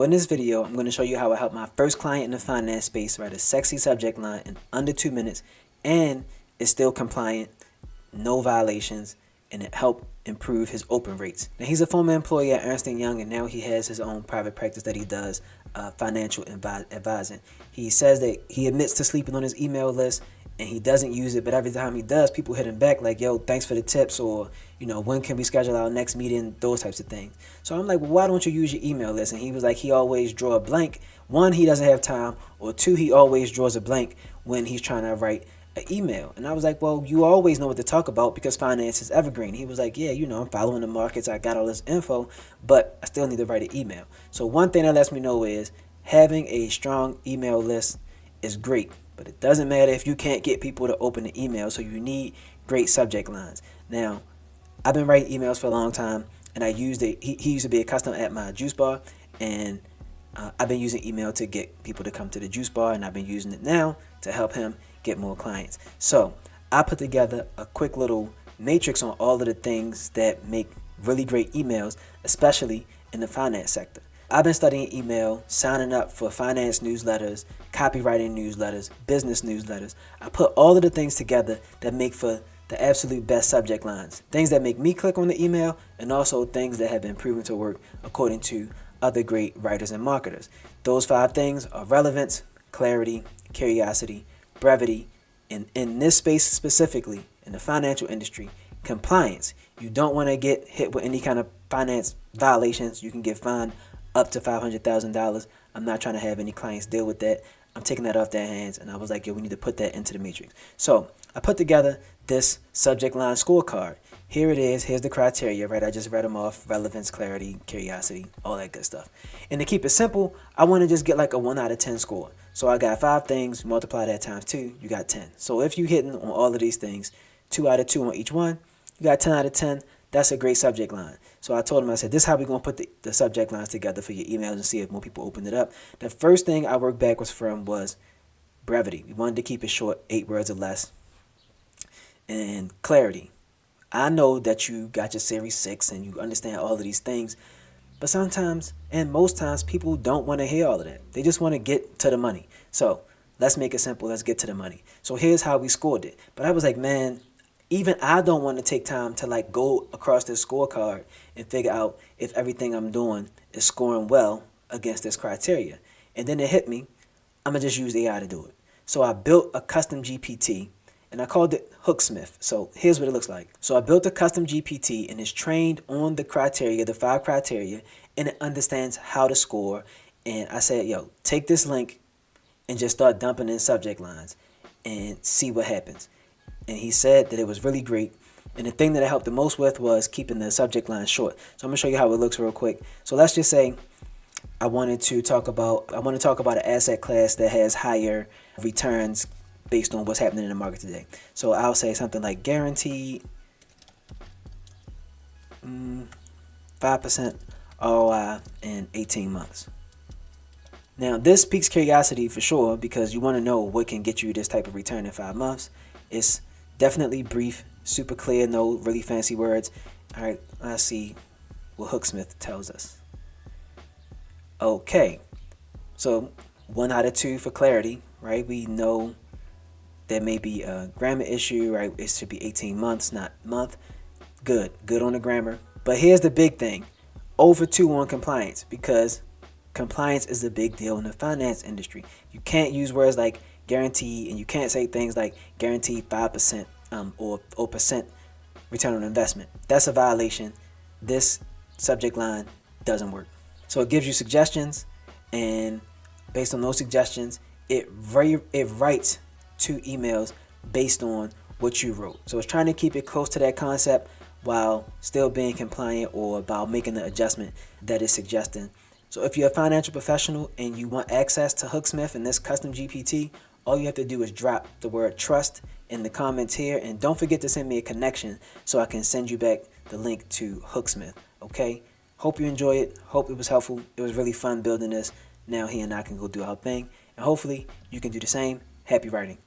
In this video, I'm going to show you how I helped my first client in the finance space write a sexy subject line in under 2 minutes, and it's still compliant, no violations, and it helped improve his open rates. Now, he's a former employee at Ernst & Young, and now he has his own private practice that he does financial advising. He says that he admits to sleeping on his email list, and he doesn't use it, but every time he does, people hit him back like, yo, thanks for the tips, or, when can we schedule our next meeting, those types of things. So I'm like, well, why don't you use your email list? And he was like, he always draw a blank. One, he doesn't have time, or two, he always draws a blank when he's trying to write an email. And I was like, well, you always know what to talk about because finance is evergreen. He was like, yeah, I'm following the markets, I got all this info, but I still need to write an email. So one thing that lets me know is having a strong email list is great, but it doesn't matter if you can't get people to open the email. So you need great subject lines. Now, I've been writing emails for a long time, and I used it. He used to be a customer at my juice bar, and I've been using email to get people to come to the juice bar, and I've been using it now to help him get more clients. So I put together a quick little matrix on all of the things that make really great emails, especially in the finance sector. I've been studying email, signing up for finance newsletters, copywriting newsletters, business newsletters. I put all of the things together that make for the absolute best subject lines. Things that make me click on the email, and also things that have been proven to work according to other great writers and marketers. Those 5 things are relevance, clarity, curiosity, brevity, and in this space specifically, in the financial industry, compliance. You don't want to get hit with any kind of finance violations. You can get fined up to $500,000. I'm not trying to have any clients deal with that. I'm taking that off their hands, and I was like, yo, we need to put that into the matrix. So I put together this subject line scorecard. Here it is. Here's the criteria, right? I just read them off: relevance, clarity, curiosity, all that good stuff. And to keep it simple, I want to just get like a 1 out of 10 score. So I got 5 things, multiply that times 2, you got 10. So if you're hitting on all of these things, 2 out of 2 on each one, you got 10 out of 10. That's a great subject line. So I told him, I said, this is how we're going to put the subject lines together for your emails and see if more people open it up. The first thing I worked backwards from was brevity. We wanted to keep it short, 8 words or less. And clarity. I know that you got your Series 6 and you understand all of these things, but sometimes, and most times, people don't want to hear all of that. They just want to get to the money. So let's make it simple. Let's get to the money. So here's how we scored it. But I was like, man, even I don't want to take time to go across this scorecard and figure out if everything I'm doing is scoring well against this criteria. And then it hit me, I'm going to just use AI to do it. So I built a custom GPT, and I called it Hooksmith. So here's what it looks like. So I built a custom GPT, and it's trained on the criteria, the 5 criteria, and it understands how to score. And I said, yo, take this link and just start dumping in subject lines and see what happens. And he said that it was really great. And the thing that I helped the most with was keeping the subject line short. So I'm going to show you how it looks real quick. So let's just say I want to talk about an asset class that has higher returns based on what's happening in the market today. So I'll say something like guaranteed 5% ROI in 18 months. Now, this piques curiosity for sure, because you want to know what can get you this type of return in 5 months. It's definitely brief, super clear, no really fancy words. All right, let's see what Hooksmith tells us. Okay, so 1 out of 2 for clarity, right? We know there may be a grammar issue, right? It should be 18 months, not month. Good on the grammar. But here's the big thing, over 2 on compliance, because compliance is a big deal in the finance industry. You can't use words like guarantee, and you can't say things like guaranteed 5% or percent return on investment. That's a violation. This subject line doesn't work. So it gives you suggestions, and based on those suggestions, it writes 2 emails based on what you wrote. So it's trying to keep it close to that concept while still being compliant, or about making the adjustment that it's suggesting. So if you're a financial professional and you want access to Hooksmith and this custom GPT, all you have to do is drop the word trust in the comments here, and don't forget to send me a connection so I can send you back the link to Hooksmith. Okay? Hope you enjoy it. Hope it was helpful. It was really fun building this. Now he and I can go do our thing, and hopefully you can do the same. Happy writing.